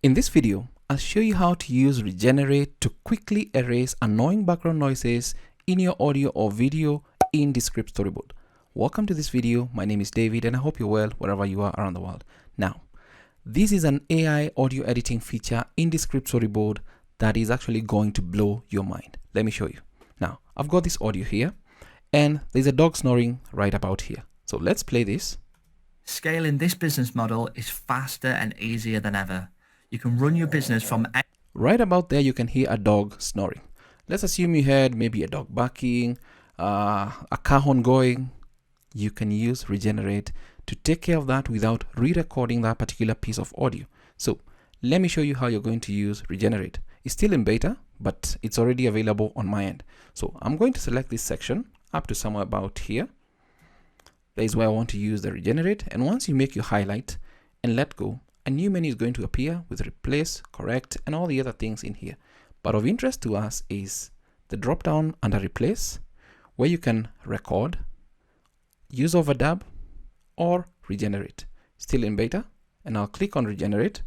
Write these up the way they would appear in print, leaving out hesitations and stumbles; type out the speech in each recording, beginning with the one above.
In this video, I'll show you how to use Regenerate to quickly erase annoying background noises in your audio or video in Descript Storyboard. Welcome to this video. My name is David and I hope you're well wherever you are around the world. Now, this is an AI audio editing feature in Descript Storyboard that is actually going to blow your mind. Let me show you. Now, I've got this audio here and there's a dog snoring right about here. So let's play this. Scaling this business model is faster and easier than ever. You can run your business from... Right about there, you can hear a dog snoring. Let's assume you heard maybe a dog barking, a car horn going. You can use Regenerate to take care of that without re-recording that particular piece of audio. So let me show you how you're going to use Regenerate. It's still in beta, but it's already available on my end. So I'm going to select this section up to somewhere about here. That is where I want to use the Regenerate. And once you make your highlight and let go, a new menu is going to appear with replace, correct, and all the other things in here. But of interest to us is the drop down under replace, where you can record, use overdub, or regenerate. Still in beta, and I'll click on regenerate.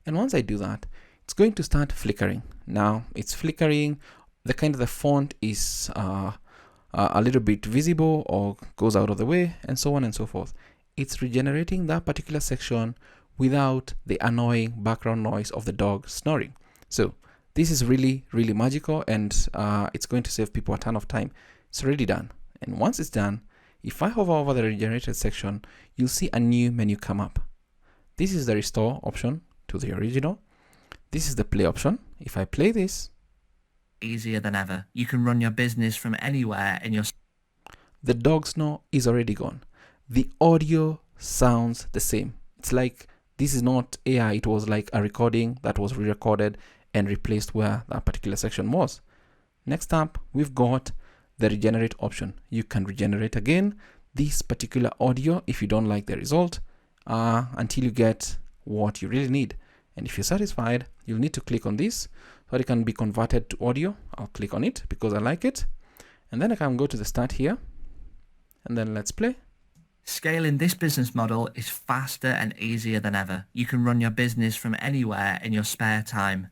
And once I do that, it's going to start flickering. Now it's flickering. The kind of the font is a little bit visible or goes out of the way, and so on and so forth. It's regenerating that particular section without the annoying background noise of the dog snoring. So this is really, really magical, and it's going to save people a ton of time. It's already done. And once it's done, if I hover over the regenerated section, you'll see a new menu come up. This is the restore option to the original. This is the play option. If I play this, Easier than ever. You can run your business from anywhere in your... The dog snore is already gone. The audio sounds the same. It's like this is not AI. It was like a recording that was re-recorded and replaced where that particular section was. Next up, we've got the regenerate option. You can regenerate again this particular audio if you don't like the result until you get what you really need. And if you're satisfied, you'll need to click on this so it can be converted to audio. I'll click on it because I like it. And then I can go to the start here and then let's play. Scaling this business model is faster and easier than ever. You can run your business from anywhere in your spare time.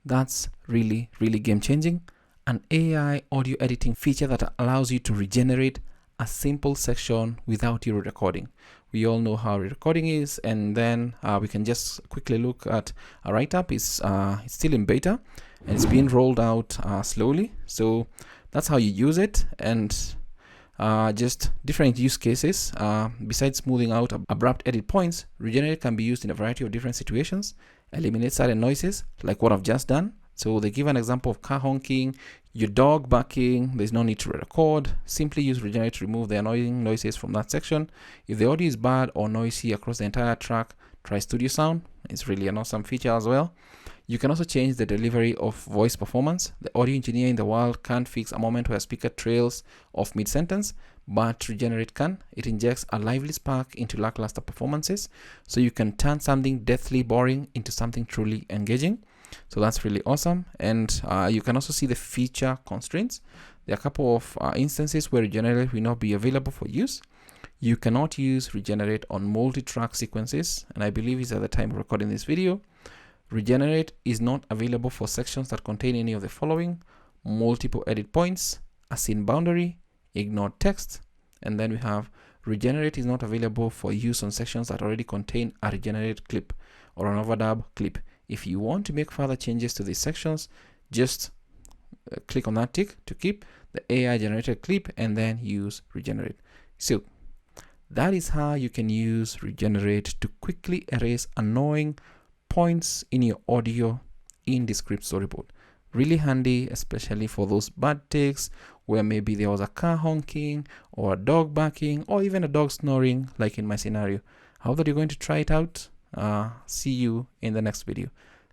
That's really, really game changing. An AI audio editing feature that allows you to regenerate a simple section without you recording. We all know how recording is, and then we can just quickly look at a write-up. It's still in beta and it's being rolled out slowly. So that's how you use it, and just different use cases. Besides smoothing out abrupt edit points, Regenerate can be used in a variety of different situations. Eliminate silent noises like what I've just done. So they give an example of car honking, your dog barking. There's no need to record. Simply use Regenerate to remove the annoying noises from that section. If the audio is bad or noisy across the entire track, try Studio Sound. It's really an awesome feature as well. You can also change the delivery of voice performance. The audio engineer in the world can't fix a moment where a speaker trails off mid-sentence, but Regenerate can. It injects a lively spark into lackluster performances, so you can turn something deathly boring into something truly engaging. So that's really awesome. And you can also see the feature constraints. There are a couple of instances where Regenerate will not be available for use. You cannot use Regenerate on multi-track sequences, and I believe it's at the time of recording this video. Regenerate is not available for sections that contain any of the following: multiple edit points, a scene boundary, ignored text, and then we have Regenerate is not available for use on sections that already contain a regenerate clip or an overdub clip. If you want to make further changes to these sections, just click on that tick to keep the AI generated clip and then use Regenerate. So that is how you can use Regenerate to quickly erase annoying points in your audio in Descript Storyboard. Really handy, especially for those bad takes where maybe there was a car honking or a dog barking or even a dog snoring, like in my scenario. I hope that you're going to try it out. See you in the next video.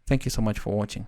Thank you so much for watching.